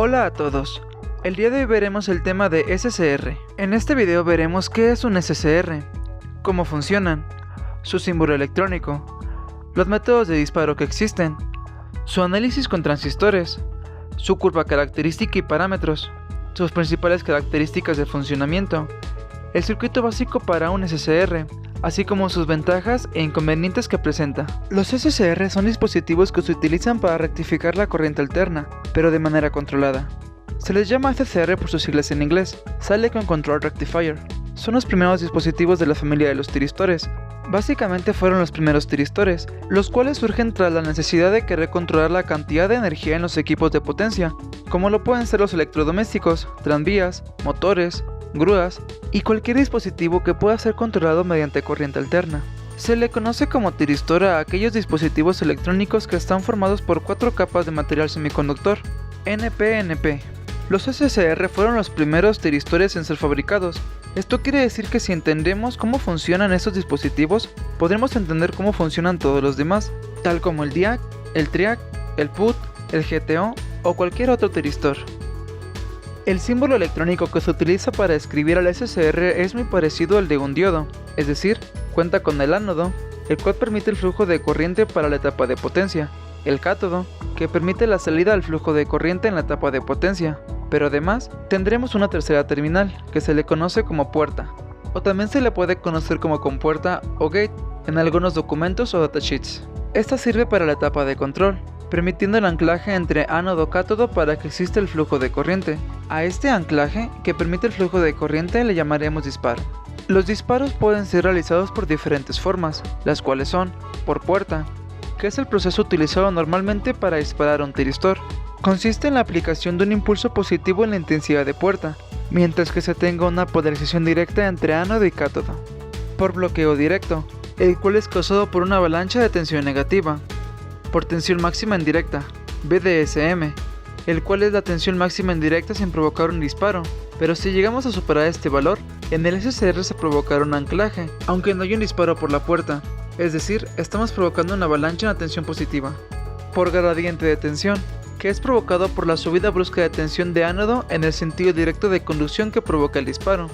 Hola a todos, el día de hoy veremos el tema de SCR. En este video veremos qué es un SCR, cómo funcionan, su símbolo electrónico, los métodos de disparo que existen, su análisis con transistores, su curva característica y parámetros, sus principales características de funcionamiento, el circuito básico para un SCR, así como sus ventajas e inconvenientes que presenta. Los SCR son dispositivos que se utilizan para rectificar la corriente alterna, pero de manera controlada. Se les llama SCR por sus siglas en inglés, Silicon Control Rectifier. Son los primeros dispositivos de la familia de los tiristores. Básicamente fueron los primeros tiristores, los cuales surgen tras la necesidad de querer controlar la cantidad de energía en los equipos de potencia, como lo pueden ser los electrodomésticos, tranvías, motores, grúas y cualquier dispositivo que pueda ser controlado mediante corriente alterna. Se le conoce como tiristor a aquellos dispositivos electrónicos que están formados por 4 capas de material semiconductor, NPNP. Los SCR fueron los primeros tiristores en ser fabricados. Esto quiere decir que si entendemos cómo funcionan estos dispositivos, podremos entender cómo funcionan todos los demás, tal como el DIAC, el TRIAC, el PUT, el GTO o cualquier otro tiristor. El símbolo electrónico que se utiliza para escribir al SCR es muy parecido al de un diodo, es decir, cuenta con el ánodo, el cual permite el flujo de corriente para la etapa de potencia, el cátodo, que permite la salida al flujo de corriente en la etapa de potencia, pero además tendremos una tercera terminal, que se le conoce como puerta, o también se le puede conocer como compuerta o gate en algunos documentos o datasheets. Esta sirve para la etapa de control, permitiendo el anclaje entre ánodo-cátodo para que exista el flujo de corriente. A este anclaje, que permite el flujo de corriente, le llamaremos disparo. Los disparos pueden ser realizados por diferentes formas, las cuales son por puerta, que es el proceso utilizado normalmente para disparar un tiristor. Consiste en la aplicación de un impulso positivo en la intensidad de puerta, mientras que se tenga una polarización directa entre ánodo y cátodo. Por bloqueo directo, el cual es causado por una avalancha de tensión negativa. Por tensión máxima indirecta, VDSM, el cual es la tensión máxima indirecta sin provocar un disparo, pero si llegamos a superar este valor, en el SCR se provocará un anclaje, aunque no hay un disparo por la puerta, es decir, estamos provocando una avalancha en la tensión positiva. Por gradiente de tensión, que es provocado por la subida brusca de tensión de ánodo en el sentido directo de conducción que provoca el disparo.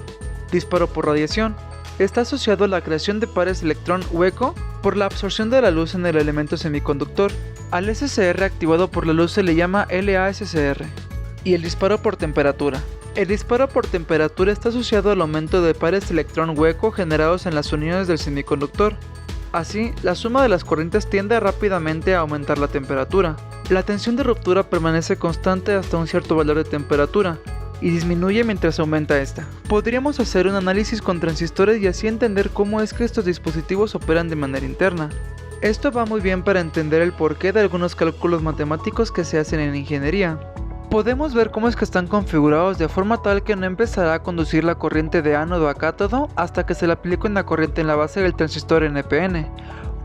Disparo por radiación, está asociado a la creación de pares electrón-hueco por la absorción de la luz en el elemento semiconductor. Al SCR activado por la luz se le llama LASCR. Y el disparo por temperatura. El disparo por temperatura está asociado al aumento de pares electrón-hueco generados en las uniones del semiconductor. Así, la suma de las corrientes tiende rápidamente a aumentar la temperatura. La tensión de ruptura permanece constante hasta un cierto valor de temperatura, y disminuye mientras aumenta esta. Podríamos hacer un análisis con transistores y así entender cómo es que estos dispositivos operan de manera interna. Esto va muy bien para entender el porqué de algunos cálculos matemáticos que se hacen en ingeniería. Podemos ver cómo es que están configurados de forma tal que no empezará a conducir la corriente de ánodo a cátodo hasta que se le aplique una corriente en la base del transistor NPN.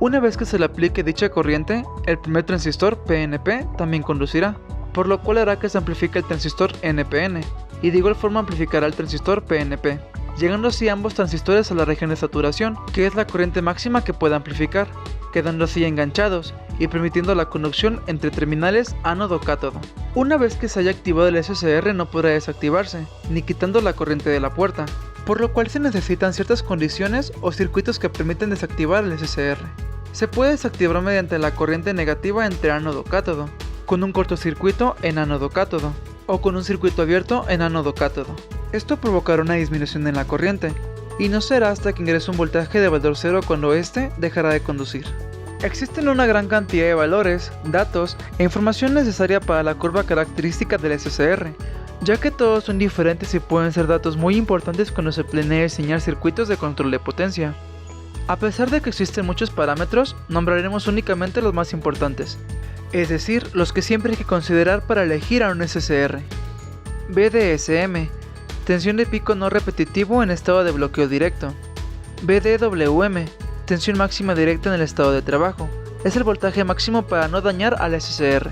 Una vez que se le aplique dicha corriente, el primer transistor PNP también conducirá, por lo cual hará que se amplifique el transistor NPN, y de igual forma amplificará el transistor PNP, llegando así ambos transistores a la región de saturación, que es la corriente máxima que puede amplificar, quedando así enganchados y permitiendo la conducción entre terminales ánodo-cátodo. Una vez que se haya activado el SCR no podrá desactivarse, ni quitando la corriente de la puerta, por lo cual se necesitan ciertas condiciones o circuitos que permiten desactivar el SCR. Se puede desactivar mediante la corriente negativa entre ánodo-cátodo, con un cortocircuito en ánodo-cátodo, o con un circuito abierto en ánodo-cátodo. Esto provocará una disminución en la corriente, y no será hasta que ingrese un voltaje de valor cero cuando éste dejará de conducir. Existen una gran cantidad de valores, datos e información necesaria para la curva característica del SCR, ya que todos son diferentes y pueden ser datos muy importantes cuando se planea diseñar circuitos de control de potencia. A pesar de que existen muchos parámetros, nombraremos únicamente los más importantes, es decir, los que siempre hay que considerar para elegir a un SCR. VDSM, tensión de pico no repetitivo en estado de bloqueo directo. VDWM, tensión máxima directa en el estado de trabajo, es el voltaje máximo para no dañar al SCR.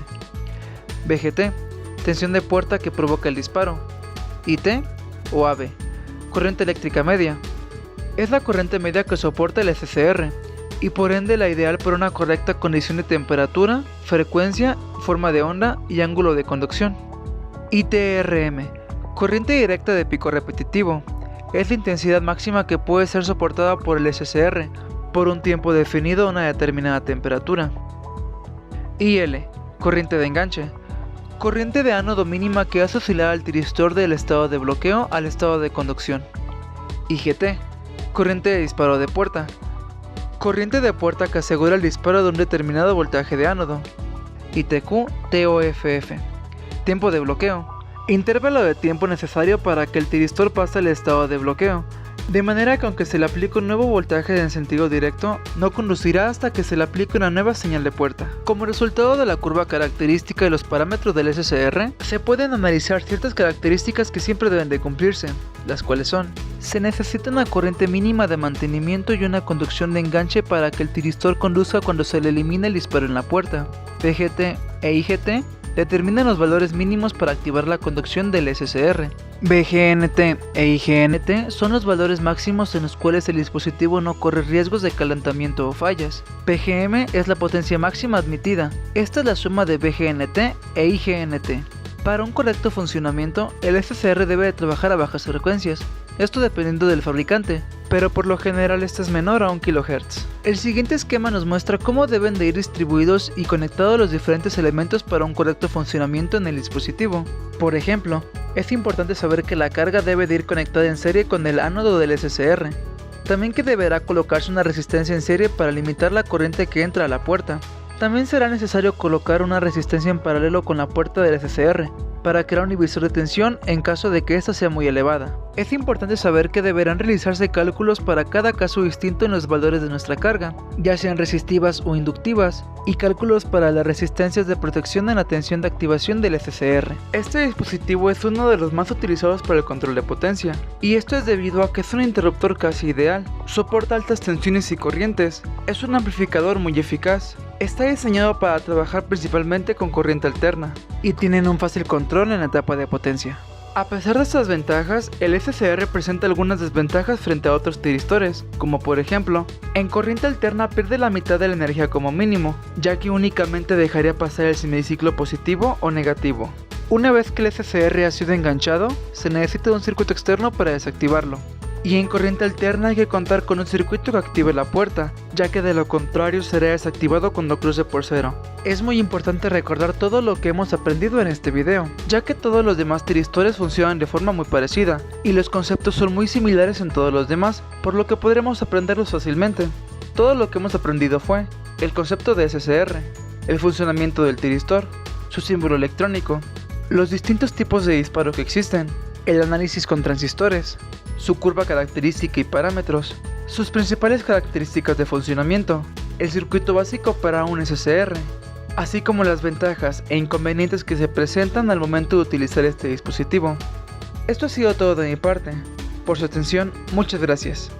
VGT, tensión de puerta que provoca el disparo. IT o AB, corriente eléctrica media, es la corriente media que soporta el SCR, y por ende la ideal para una correcta condición de temperatura, frecuencia, forma de onda y ángulo de conducción. ITRM, corriente directa de pico repetitivo. Es la intensidad máxima que puede ser soportada por el SCR por un tiempo definido a una determinada temperatura. IL, corriente de enganche. Corriente de ánodo mínima que hace oscilar al tiristor del estado de bloqueo al estado de conducción. IGT, corriente de disparo de puerta. Corriente de puerta que asegura el disparo de un determinado voltaje de ánodo. ITQ-TOFF, tiempo de bloqueo. Intervalo de tiempo necesario para que el tiristor pase al estado de bloqueo, de manera que aunque se le aplique un nuevo voltaje en sentido directo, no conducirá hasta que se le aplique una nueva señal de puerta. Como resultado de la curva característica y los parámetros del SCR, se pueden analizar ciertas características que siempre deben de cumplirse, las cuales son: se necesita una corriente mínima de mantenimiento y una conducción de enganche para que el tiristor conduzca cuando se le elimine el disparo en la puerta. VGT e IGT determinan los valores mínimos para activar la conducción del SCR. BGNT e IGNT son los valores máximos en los cuales el dispositivo no corre riesgos de calentamiento o fallas. PGM es la potencia máxima admitida. Esta es la suma de BGNT e IGNT. Para un correcto funcionamiento, el SCR debe de trabajar a bajas frecuencias, esto dependiendo del fabricante, pero por lo general esta es menor a 1 kHz. El siguiente esquema nos muestra cómo deben de ir distribuidos y conectados los diferentes elementos para un correcto funcionamiento en el dispositivo. Por ejemplo, es importante saber que la carga debe de ir conectada en serie con el ánodo del SCR. También que deberá colocarse una resistencia en serie para limitar la corriente que entra a la puerta. También será necesario colocar una resistencia en paralelo con la puerta del SCR, para crear un divisor de tensión en caso de que ésta sea muy elevada. Es importante saber que deberán realizarse cálculos para cada caso distinto en los valores de nuestra carga, ya sean resistivas o inductivas, y cálculos para las resistencias de protección en la tensión de activación del SCR. Este dispositivo es uno de los más utilizados para el control de potencia, y esto es debido a que es un interruptor casi ideal, soporta altas tensiones y corrientes, es un amplificador muy eficaz, está diseñado para trabajar principalmente con corriente alterna, y tienen un fácil control en la etapa de potencia. A pesar de estas ventajas, el SCR presenta algunas desventajas frente a otros tiristores, como por ejemplo, en corriente alterna pierde la mitad de la energía como mínimo, ya que únicamente dejaría pasar el semiciclo positivo o negativo. Una vez que el SCR ha sido enganchado, se necesita un circuito externo para desactivarlo. Y en corriente alterna hay que contar con un circuito que active la puerta, ya que de lo contrario será desactivado cuando cruce por cero. Es muy importante recordar todo lo que hemos aprendido en este video, ya que todos los demás tiristores funcionan de forma muy parecida, y los conceptos son muy similares en todos los demás, por lo que podremos aprenderlos fácilmente. Todo lo que hemos aprendido fue el concepto de SCR, el funcionamiento del tiristor, su símbolo electrónico, los distintos tipos de disparo que existen, el análisis con transistores, su curva característica y parámetros, sus principales características de funcionamiento, el circuito básico para un SCR, así como las ventajas e inconvenientes que se presentan al momento de utilizar este dispositivo. Esto ha sido todo de mi parte. Por su atención, muchas gracias.